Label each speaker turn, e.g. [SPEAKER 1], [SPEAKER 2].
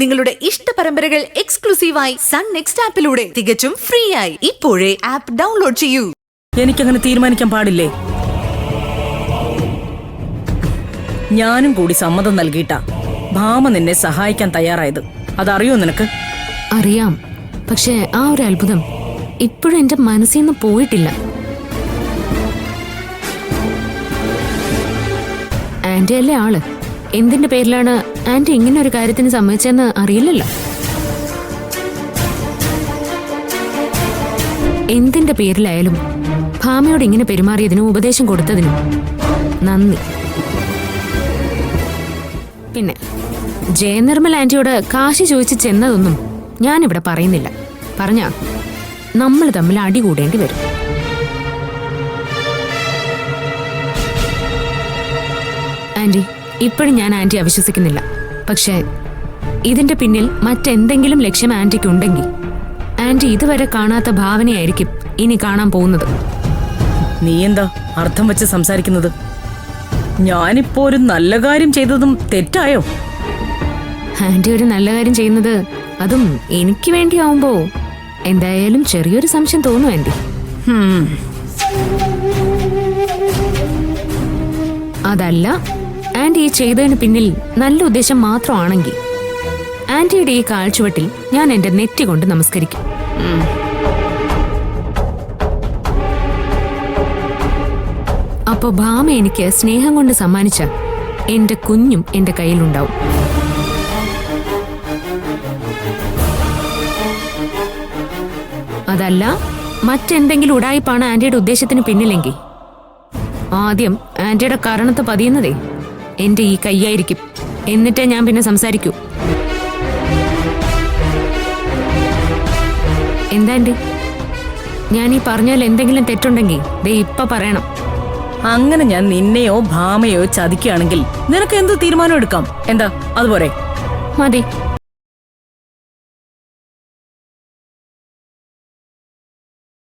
[SPEAKER 1] നിങ്ങളുടെ ഇഷ്ട പരമ്പരകൾ എക്സ്ക്ലൂസീവായി സൺ നെക്സ്റ്റ് ആപ്പിലൂടെ തികച്ചും ഫ്രീ ആയി ഇപ്പോഴേ ആപ്പ് ഡൗൺലോഡ് ചെയ്യൂ.
[SPEAKER 2] എനിക്കങ്ങനെ തീരുമാനിക്കാൻ പാടില്ലേ? ഞാനും കൂടി സമ്മതം നൽകിയിട്ടാ ഭാമ നിന്നെ സഹായിക്കാൻ തയ്യാറായത്. അതറിയോ നിനക്ക്?
[SPEAKER 3] അറിയാം, പക്ഷെ ആ ഒരു അത്ഭുതം ഇപ്പോഴും എന്റെ മനസ്സിൽ നിന്ന് പോയിട്ടില്ല. ആന്റി അല്ലേ ആള്? എന്തിന്റെ പേരിലാണ് ആന്റി ഇങ്ങനെ ഒരു കാര്യത്തിന് സമ്മതിച്ചെന്ന് അറിയില്ലല്ലോ. എന്തിന്റെ പേരിലായാലും ഭാമയോട് ഇങ്ങനെ പെരുമാറിയതിനും ഉപദേശം കൊടുത്തതിനും നന്ദി. പിന്നെ ജയനിർമ്മൽ ആന്റിയോട് കാശി ചോദിച്ച് ചെന്നതൊന്നും ഞാനിവിടെ പറയുന്നില്ല. പറഞ്ഞാ നമ്മൾ തമ്മിൽ അടി കൂടേണ്ടി വരും. ആന്റി, ഇപ്പോഴും ഞാൻ ആന്റി അവിശ്വസിക്കുന്നില്ല. പക്ഷേ ഇതിന്റെ പിന്നിൽ മറ്റെന്തെങ്കിലും ലക്ഷ്യം ആന്റിക്കുണ്ടെങ്കിൽ ആന്റി ഇതുവരെ കാണാത്ത ഭാവനയായിരിക്കും ഇനി കാണാൻ പോകുന്നത്.
[SPEAKER 2] നീ എന്താ അർത്ഥം വെച്ച് സംസാരിക്കുന്നത്? ഞാനിപ്പോ ഒരു നല്ല കാര്യം ചെയ്തതും തെറ്റായോ?
[SPEAKER 3] ആന്റി ഒരു നല്ല കാര്യം ചെയ്യുന്നത് അതും എനിക്ക് വേണ്ടിയാവുമ്പോ എന്തായാലും ചെറിയൊരു സംശയം തോന്നും ആന്റി. അതല്ല, ആന്റി ഈ ചെയ്തതിന് പിന്നിൽ നല്ല ഉദ്ദേശം മാത്രമാണെങ്കിൽ ആന്റിയുടെ ഈ കാഴ്ചവട്ടിൽ ഞാൻ എന്റെ നെറ്റി കൊണ്ട് നമസ്കരിക്കും. അപ്പോ ഭാമ എനിക്ക് സ്നേഹം കൊണ്ട് സമ്മാനിച്ച എന്റെ കുഞ്ഞും എന്റെ കയ്യിലുണ്ടാവും. അതല്ല, മറ്റെന്തെങ്കിലും ഉടായിപ്പാണ് ആന്റിയുടെ ഉദ്ദേശത്തിന് പിന്നിലെങ്കിൽ ആദ്യം ആന്റിയുടെ കാരണത്ത് പതിയുന്നതേ എന്റെ ഈ കൈയായിരിക്കും. എന്നിട്ടേ ഞാൻ പിന്നെ സംസാരിക്കൂ. എന്താ ആന്റി, ഞാൻ ഈ പറഞ്ഞാൽ എന്തെങ്കിലും തെറ്റുണ്ടെങ്കിൽ ദേ ഇപ്പൊ പറയണം.
[SPEAKER 2] അങ്ങനെ ഞാൻ നിന്നെയോ ഭാമയോ ചതിക്കുകയാണെങ്കിൽ നിനക്ക് എന്ത് തീരുമാനം എടുക്കാം? എന്താ അതുപോലെ?
[SPEAKER 3] മതി.